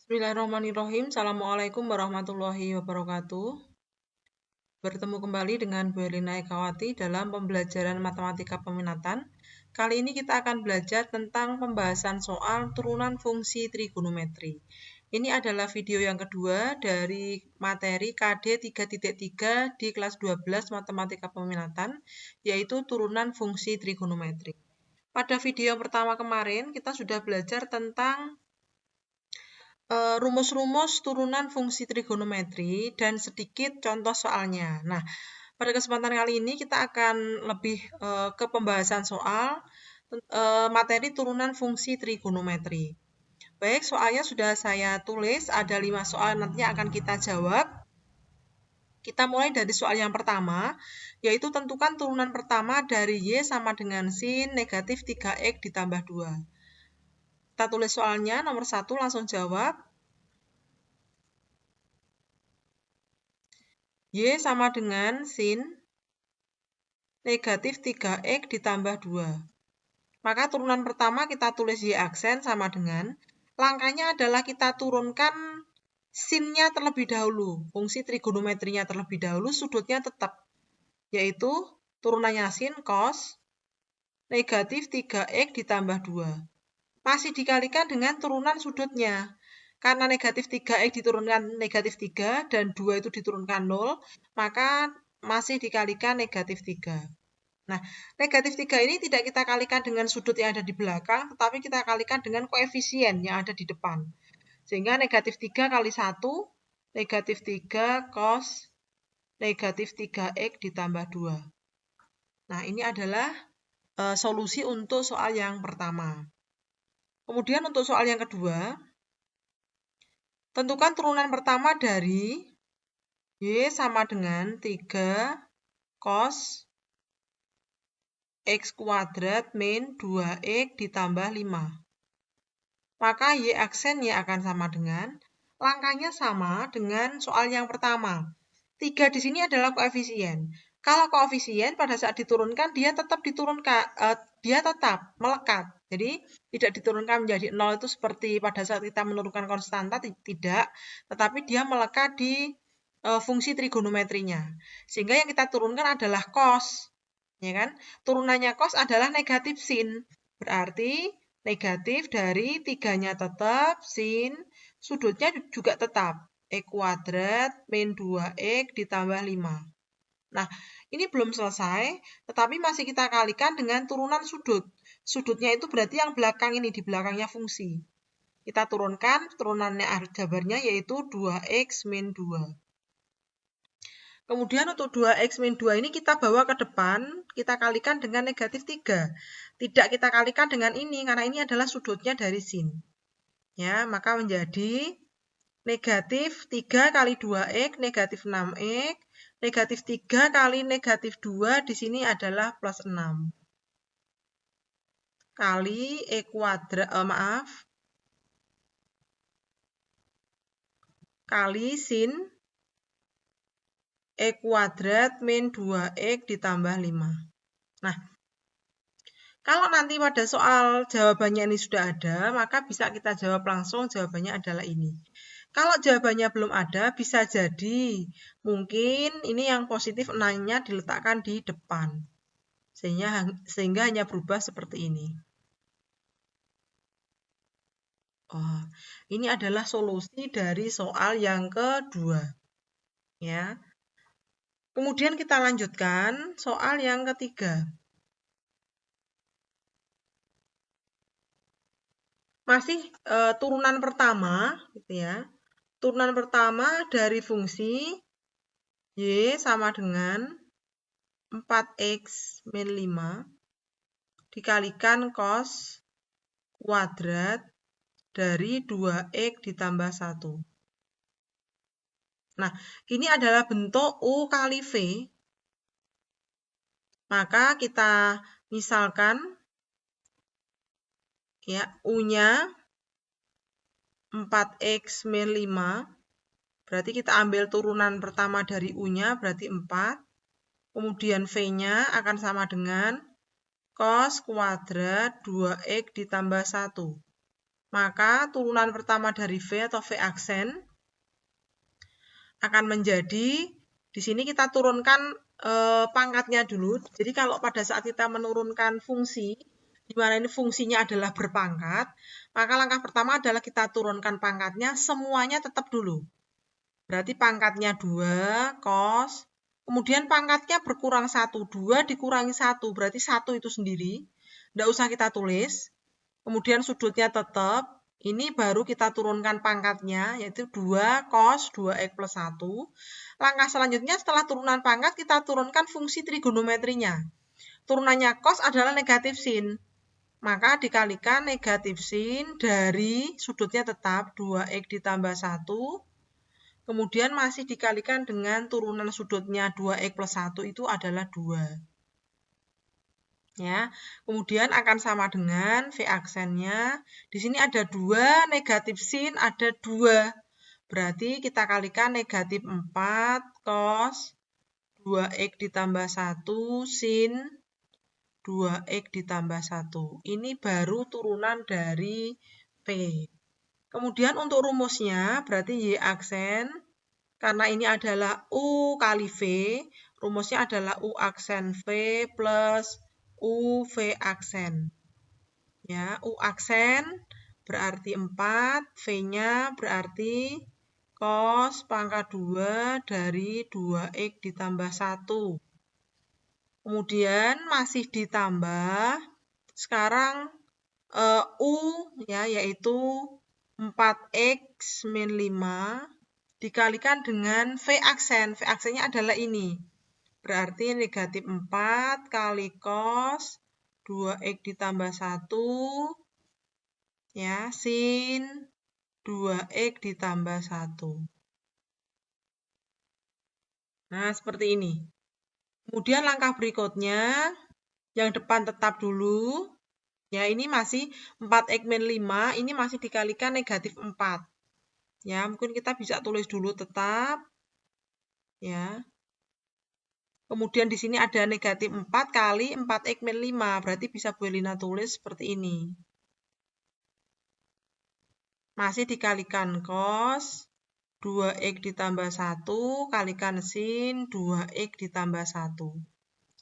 Bismillahirrahmanirrahim. Assalamualaikum warahmatullahi wabarakatuh. Bertemu kembali dengan Bu Elina Ekawati dalam pembelajaran matematika peminatan. Kali ini kita akan belajar tentang pembahasan soal turunan fungsi trigonometri. Ini adalah video yang kedua dari materi KD 3.3 di kelas 12 matematika peminatan, yaitu turunan fungsi trigonometri. Pada video yang pertama kemarin, kita sudah belajar tentang rumus-rumus turunan fungsi trigonometri dan sedikit contoh soalnya. Nah, pada kesempatan kali ini kita akan lebih ke pembahasan soal materi turunan fungsi trigonometri. Baik, soalnya sudah saya tulis, ada 5 soal nantinya akan kita jawab. Kita mulai dari soal yang pertama, yaitu tentukan turunan pertama dari Y sama dengan sin negatif 3X ditambah 2. Kita tulis soalnya, nomor 1 langsung jawab. Y sama dengan sin negatif 3X ditambah 2. Maka turunan pertama kita tulis Y aksen sama dengan, langkahnya adalah kita turunkan sinnya terlebih dahulu, fungsi trigonometrinya terlebih dahulu, sudutnya tetap, yaitu turunannya sin cos negatif 3X ditambah 2. Masih dikalikan dengan turunan sudutnya. Karena negatif 3X diturunkan negatif 3 dan 2 itu diturunkan 0, maka masih dikalikan negatif 3. Nah, negatif 3 ini tidak kita kalikan dengan sudut yang ada di belakang, tetapi kita kalikan dengan koefisien yang ada di depan. Sehingga negatif 3 kali 1, negatif 3 cos negatif 3X ditambah 2. Nah, ini adalah solusi untuk soal yang pertama. Kemudian untuk soal yang kedua, tentukan turunan pertama dari Y sama dengan 3 cos X kuadrat min 2X ditambah 5. Maka Y aksennya akan sama dengan, langkahnya sama dengan soal yang pertama. 3 di sini adalah koefisien. Kalau koefisien pada saat diturunkan, dia tetap melekat. Jadi tidak diturunkan menjadi 0 itu seperti pada saat kita menurunkan konstanta, tidak. Tetapi dia melekat di fungsi trigonometrinya. Sehingga yang kita turunkan adalah cos. Ya kan? Turunannya cos adalah negatif sin. Berarti negatif dari 3-nya tetap, sin, sudutnya juga tetap. X kuadrat min 2X ditambah 5. Nah, ini belum selesai, tetapi masih kita kalikan dengan turunan sudut. Sudutnya itu berarti yang belakang ini, di belakangnya fungsi. Kita turunkan, turunannya jabarnya yaitu 2X min 2. Kemudian untuk 2X min 2 ini kita bawa ke depan, kita kalikan dengan negatif 3. Tidak kita kalikan dengan ini, karena ini adalah sudutnya dari sin. Ya, maka menjadi negatif 3 kali 2X, negatif 6X, negatif 3 kali negatif 2 di sini adalah plus 6. Kali X kuadrat, kali sin X kuadrat min 2X ditambah 5. Nah, kalau nanti pada soal jawabannya ini sudah ada, maka bisa kita jawab langsung, jawabannya adalah ini. Kalau jawabannya belum ada, bisa jadi mungkin ini yang positif 6-nya diletakkan di depan. Sehingga hanya berubah seperti ini. Oh, ini adalah solusi dari soal yang kedua. Ya. Kemudian kita lanjutkan soal yang ketiga. Masih turunan pertama, gitu ya. Turunan pertama dari fungsi Y sama dengan 4X min 5 dikalikan cos kuadrat dari 2X ditambah 1. Nah, ini adalah bentuk U kali V. Maka kita misalkan ya, U-nya 4X min 5. Berarti kita ambil turunan pertama dari U-nya, berarti 4. Kemudian V-nya akan sama dengan cos kuadrat 2X ditambah 1. Maka turunan pertama dari V atau V aksen akan menjadi, di sini kita turunkan pangkatnya dulu. Jadi kalau pada saat kita menurunkan fungsi, di mana ini fungsinya adalah berpangkat, maka langkah pertama adalah kita turunkan pangkatnya, semuanya tetap dulu. Berarti pangkatnya 2, cos, kemudian pangkatnya berkurang 1, 2 dikurangi 1, berarti 1 itu sendiri. Tidak usah kita tulis. Kemudian sudutnya tetap, ini baru kita turunkan pangkatnya, yaitu 2 cos 2x plus 1. Langkah selanjutnya setelah turunan pangkat, kita turunkan fungsi trigonometrinya. Turunannya cos adalah negatif sin. Maka dikalikan negatif sin dari sudutnya tetap 2x ditambah 1. Kemudian masih dikalikan dengan turunan sudutnya 2x plus 1 itu adalah 2. Ya, kemudian akan sama dengan V aksennya. Di sini ada 2, negatif sin ada 2. Berarti kita kalikan negatif 4 cos 2x ditambah 1 sin 2x ditambah 1. Ini baru turunan dari V. Kemudian untuk rumusnya, berarti Y aksen, karena ini adalah U kali V, rumusnya adalah U aksen V plus U V aksen. Ya, U aksen berarti 4, V-nya berarti cos pangkat 2 dari 2x ditambah 1. Kemudian masih ditambah, sekarang U ya, yaitu 4x min 5 dikalikan dengan V aksen. V aksennya adalah ini. Berarti negatif 4 kali cos 2x ditambah 1 ya, sin 2x ditambah 1. Nah, seperti ini. Kemudian langkah berikutnya, yang depan tetap dulu. Ya, ini masih 4x min 5, ini masih dikalikan negatif 4. Ya, mungkin kita bisa tulis dulu tetap. Ya. Kemudian di sini ada negatif 4 kali 4x min 5. Berarti bisa Bu Elina tulis seperti ini. Masih dikalikan cos 2x ditambah 1 kalikan sin 2x ditambah 1.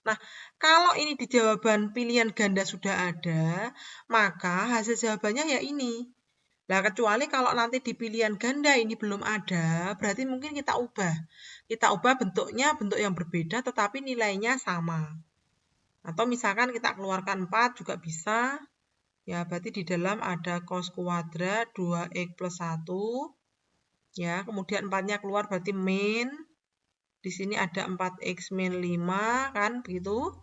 Nah, kalau ini di jawaban pilihan ganda sudah ada, maka hasil jawabannya ya ini. Nah, kecuali kalau nanti di pilihan ganda ini belum ada, berarti mungkin kita ubah. Kita ubah bentuknya, bentuk yang berbeda, tetapi nilainya sama. Atau misalkan kita keluarkan 4 juga bisa. Ya, berarti di dalam ada cos kuadrat 2x plus 1. Ya, kemudian 4-nya keluar berarti min. Di sini ada 4x min 5, kan, begitu.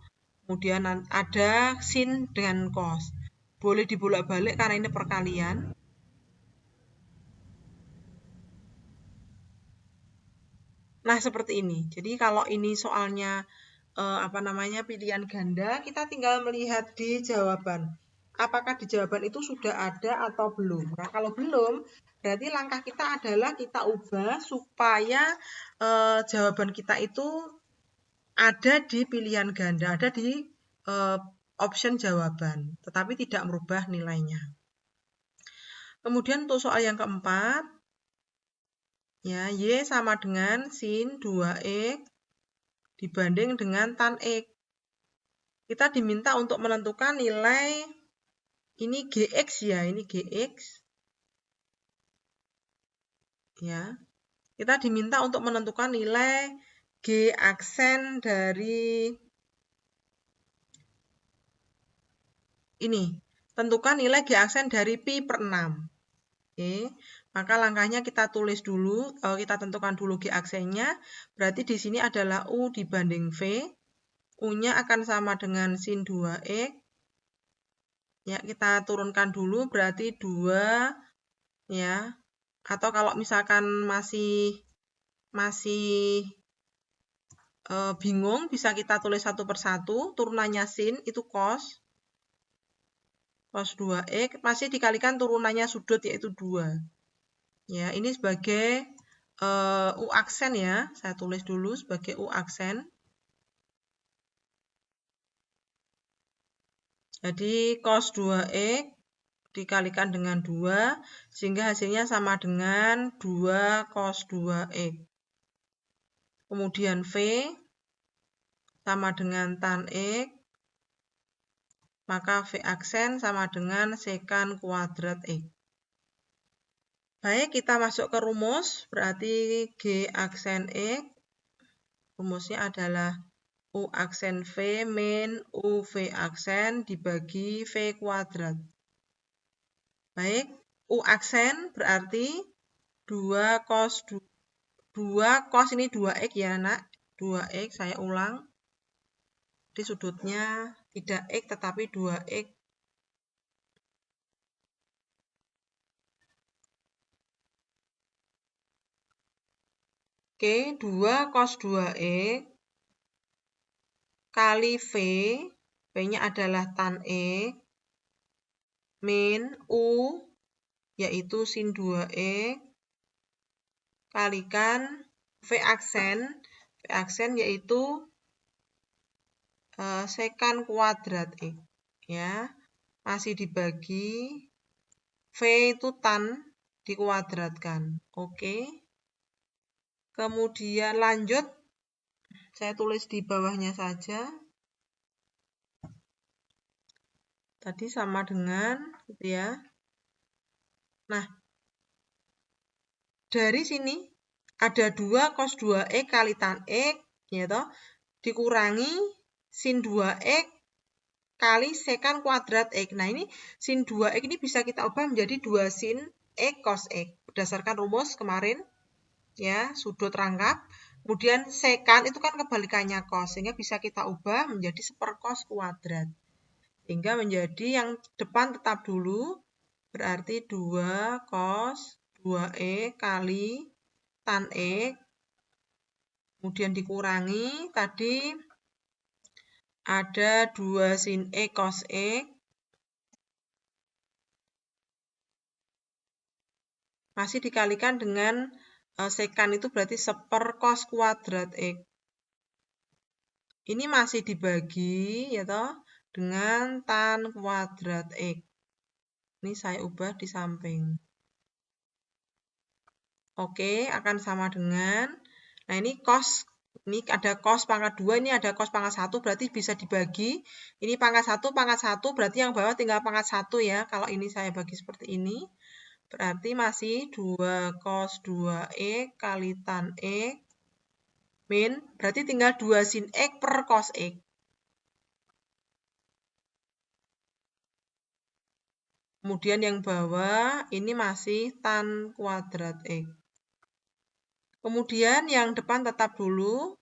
Kemudian ada sin dengan cos. Boleh dibolak-balik karena ini perkalian. Nah, seperti ini. Jadi kalau ini soalnya pilihan ganda, kita tinggal melihat di jawaban. Apakah di jawaban itu sudah ada atau belum? Nah, kalau belum, berarti langkah kita adalah kita ubah supaya jawaban kita itu ada di pilihan ganda, ada di option jawaban, tetapi tidak merubah nilainya. Kemudian untuk soal yang keempat, ya, Y sama dengan sin 2x dibanding dengan tan X. Kita diminta untuk menentukan nilai, ini Gx ya, ini Gx. Ya. Kita diminta untuk menentukan nilai G aksen dari ini. Tentukan nilai G aksen dari pi per 6. Oke. Maka langkahnya kita tulis dulu, kita tentukan dulu G aksennya. Berarti di sini adalah U dibanding V. U-nya akan sama dengan sin 2x. Ya, kita turunkan dulu berarti 2 ya. Atau kalau misalkan masih bingung, bisa kita tulis satu persatu. Turunannya sin itu cos 2x masih dikalikan turunannya sudut yaitu 2. Ya, ini sebagai U aksen ya. Saya tulis dulu sebagai U aksen. Jadi cos 2x dikalikan dengan 2, sehingga hasilnya sama dengan 2 cos 2X. Kemudian V sama dengan tan X, maka V aksen sama dengan sekan kuadrat X. Baik, kita masuk ke rumus, berarti G aksen X, rumusnya adalah U aksen V min UV aksen dibagi V kuadrat. Baik, U aksen berarti 2 cos 2 cos ini 2X ya nak, 2X saya ulang. Di sudutnya tidak X tetapi 2X. Oke, 2 cos 2X kali V, V-nya adalah tan X, min U, yaitu sin 2X, kalikan V aksen yaitu sekan kuadrat X. Ya, masih dibagi, V itu tan dikuadratkan. Oke. Kemudian lanjut, saya tulis di bawahnya saja. Tadi sama dengan, gitu ya. Nah, dari sini ada 2 cos 2X kali tan X, ya toh, dikurangi sin 2X kali sekan kuadrat X. Nah, ini sin 2X ini bisa kita ubah menjadi 2 sin X cos X. Berdasarkan rumus kemarin, ya, sudut rangkap. Kemudian sekan itu kan kebalikannya cos, sehingga bisa kita ubah menjadi sepercos kuadrat. Sehingga menjadi yang depan tetap dulu, berarti 2 cos 2E kali tan X, kemudian dikurangi, tadi ada 2 sin X cos X, masih dikalikan dengan sekan itu berarti sepercos kuadrat X. Ini masih dibagi, ya toh, dengan tan kuadrat X. Ini saya ubah di samping. Oke, akan sama dengan, nah ini cos, ini ada cos pangkat 2, ini ada cos pangkat 1, berarti bisa dibagi. Ini pangkat 1, berarti yang bawah tinggal pangkat 1 ya. Kalau ini saya bagi seperti ini, berarti masih 2 cos 2X kali tan X, min, berarti tinggal 2 sin X per cos X. Kemudian yang bawah ini masih tan kuadrat X. Kemudian yang depan tetap dulu.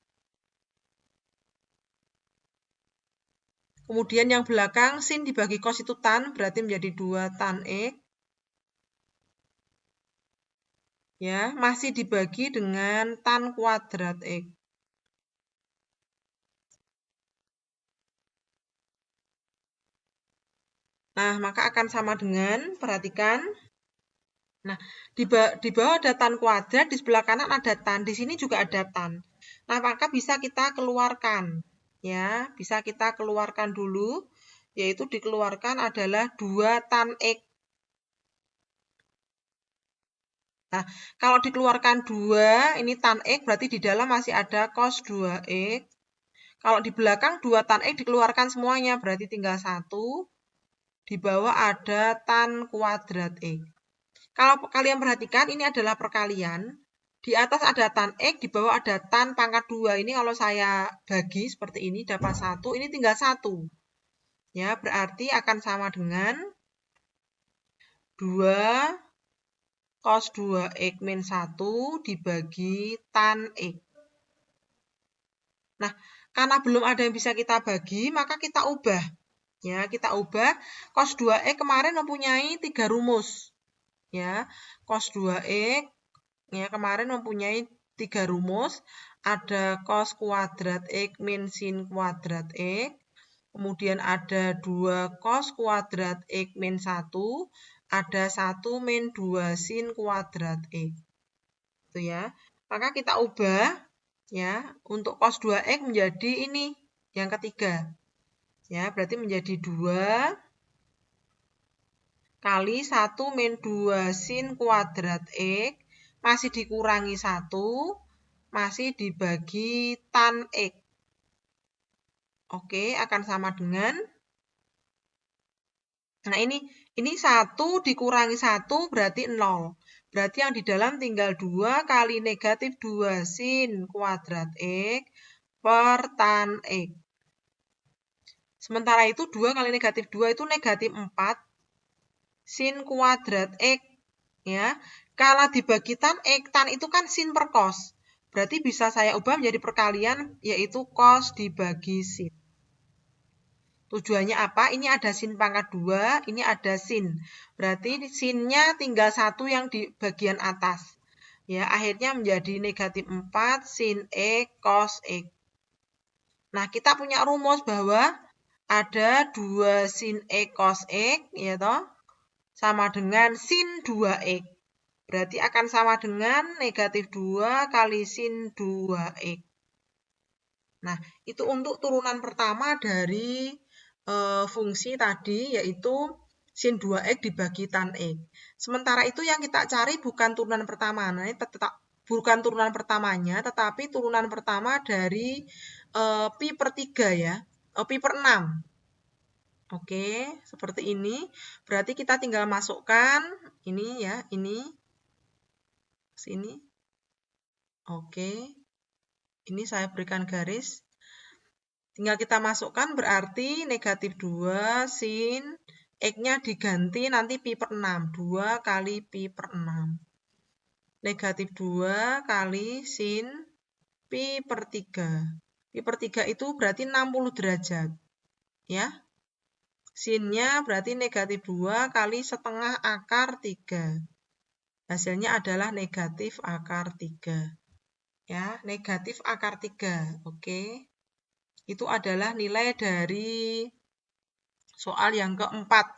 Kemudian yang belakang sin dibagi cos itu tan, berarti menjadi 2 tan X. Ya, masih dibagi dengan tan kuadrat X. Nah, maka akan sama dengan, perhatikan. Nah, di bawah ada tan kuadrat, di sebelah kanan ada tan, di sini juga ada tan. Nah, maka bisa kita keluarkan. Ya, bisa kita keluarkan dulu, yaitu dikeluarkan adalah 2 tan X. Nah, kalau dikeluarkan 2, ini tan X, berarti di dalam masih ada cos 2X. Kalau di belakang 2 tan X dikeluarkan semuanya, berarti tinggal 1. Di bawah ada tan kuadrat X. Kalau kalian perhatikan, ini adalah perkalian. Di atas ada tan X, di bawah ada tan pangkat 2. Ini kalau saya bagi seperti ini, dapat 1, ini tinggal 1. Ya, berarti akan sama dengan 2 cos 2X min 1 dibagi tan X. Nah, karena belum ada yang bisa kita bagi, maka kita ubah. Ya, kita ubah. Cos 2X kemarin mempunyai 3 rumus. Ya, cos 2X ya kemarin mempunyai 3 rumus. Ada cos kuadrat X min sin kuadrat X. Kemudian ada 2 cos kuadrat X min 1. Ada 1 min 2 sin kuadrat X. Itu ya. Maka kita ubah ya untuk cos 2X menjadi ini yang ketiga. Ya, berarti menjadi 2 kali 1 min 2 sin kuadrat X masih dikurangi 1, masih dibagi tan X. Oke, akan sama dengan, nah ini 1 dikurangi 1 berarti 0. Berarti yang di dalam tinggal 2 kali negatif 2 sin kuadrat X per tan X. Sementara itu 2 kali negatif 2 itu negatif 4 sin kuadrat X. Ya, kalau dibagi tan X, tan itu kan sin per cos. Berarti bisa saya ubah menjadi perkalian, yaitu cos dibagi sin. Tujuannya apa? Ini ada sin pangkat 2, ini ada sin. Berarti sinnya tinggal 1 yang di bagian atas. Ya, akhirnya menjadi negatif 4 sin X cos X. Nah, kita punya rumus bahwa ada 2 sin X cos X, ya toh, sama dengan sin 2X. Berarti akan sama dengan negatif 2 kali sin 2X. Nah, itu untuk turunan pertama dari fungsi tadi, yaitu sin 2X dibagi tan X. Sementara itu yang kita cari bukan turunan pertama. Nah, ini bukan turunan pertamanya, tetapi turunan pertama dari pi per 3 ya. Pi per 6. Oke, seperti ini. Berarti kita tinggal masukkan ini ya, ini. Sini. Oke. Ini saya berikan garis. Tinggal kita masukkan berarti negatif 2 sin X-nya diganti nanti pi per 6. 2 kali pi per 6. Negatif 2 kali sin pi per 3. Pi per 3 itu berarti 60 derajat. Ya. Sinnya berarti negatif 2 kali setengah akar 3. Hasilnya adalah negatif akar 3. Ya, negatif akar 3. Oke. Itu adalah nilai dari soal yang keempat.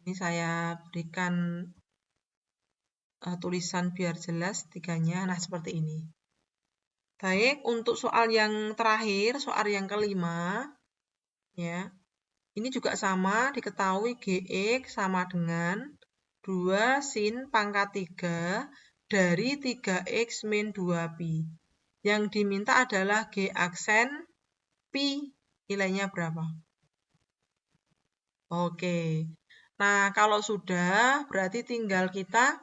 Ini saya berikan tulisan biar jelas tiganya. Nah, seperti ini. Baik, untuk soal yang terakhir, soal yang kelima, ya. Ini juga sama, diketahui Gx sama dengan 2 sin pangkat 3 dari 3x min 2pi. Yang diminta adalah G aksen pi, nilainya berapa? Oke. Nah, kalau sudah, berarti tinggal kita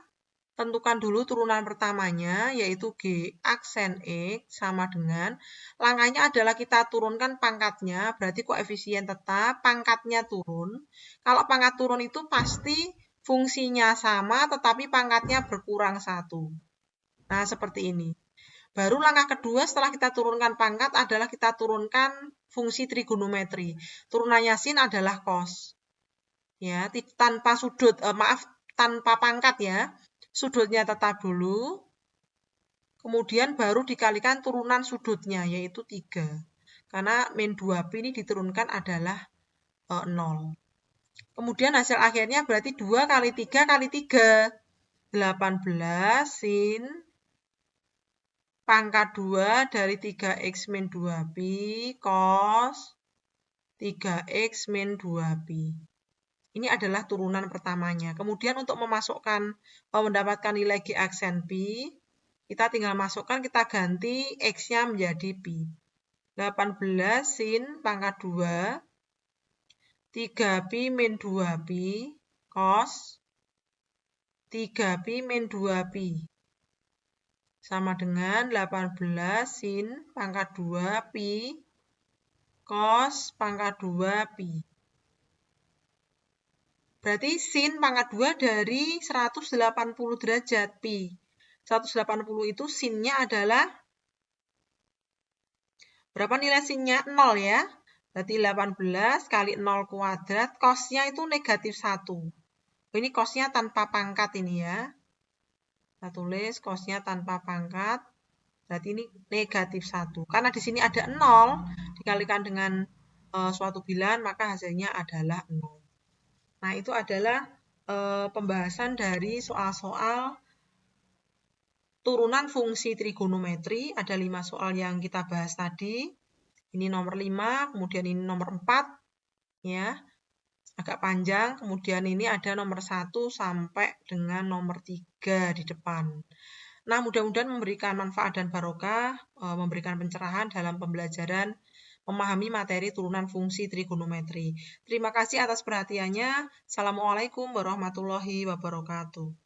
tentukan dulu turunan pertamanya, yaitu G aksen X sama dengan, langkahnya adalah kita turunkan pangkatnya, berarti koefisien tetap, pangkatnya turun. Kalau pangkat turun itu pasti fungsinya sama, tetapi pangkatnya berkurang 1. Nah, seperti ini. Baru langkah kedua setelah kita turunkan pangkat adalah kita turunkan fungsi trigonometri. Turunannya sin adalah cos. Ya, tanpa sudut, tanpa pangkat ya. Sudutnya tetap dulu. Kemudian baru dikalikan turunan sudutnya, yaitu 3. Karena min 2pi ini diturunkan adalah 0. Kemudian hasil akhirnya berarti 2 kali 3 kali 3. 18 sin pangkat 2 dari 3x min 2pi cos 3x min 2pi. Ini adalah turunan pertamanya. Kemudian untuk mendapatkan nilai G aksen pi, kita tinggal masukkan, kita ganti X-nya menjadi pi. 18 sin pangkat 2, 3pi min 2pi cos 3pi min 2pi. Sama dengan 18 sin pangkat 2 pi cos pangkat 2 pi. Berarti sin pangkat 2 dari 180 derajat pi. 180 itu sinnya adalah, berapa nilai sinnya? 0 ya. Berarti 18 kali 0 kuadrat, cosnya itu negatif 1. Ini cosnya tanpa pangkat ini ya. Kita tulis cosnya tanpa pangkat, berarti ini negatif 1. Karena di sini ada 0, dikalikan dengan suatu bilangan, maka hasilnya adalah 0. Nah, itu adalah pembahasan dari soal-soal turunan fungsi trigonometri. Ada 5 soal yang kita bahas tadi. Ini nomor 5, kemudian ini nomor 4. Ya. agak panjang, kemudian ini ada nomor 1 sampai dengan nomor 3 di depan. Nah, mudah-mudahan memberikan manfaat dan barokah, memberikan pencerahan dalam pembelajaran memahami materi turunan fungsi trigonometri. Terima kasih atas perhatiannya. Assalamualaikum warahmatullahi wabarakatuh.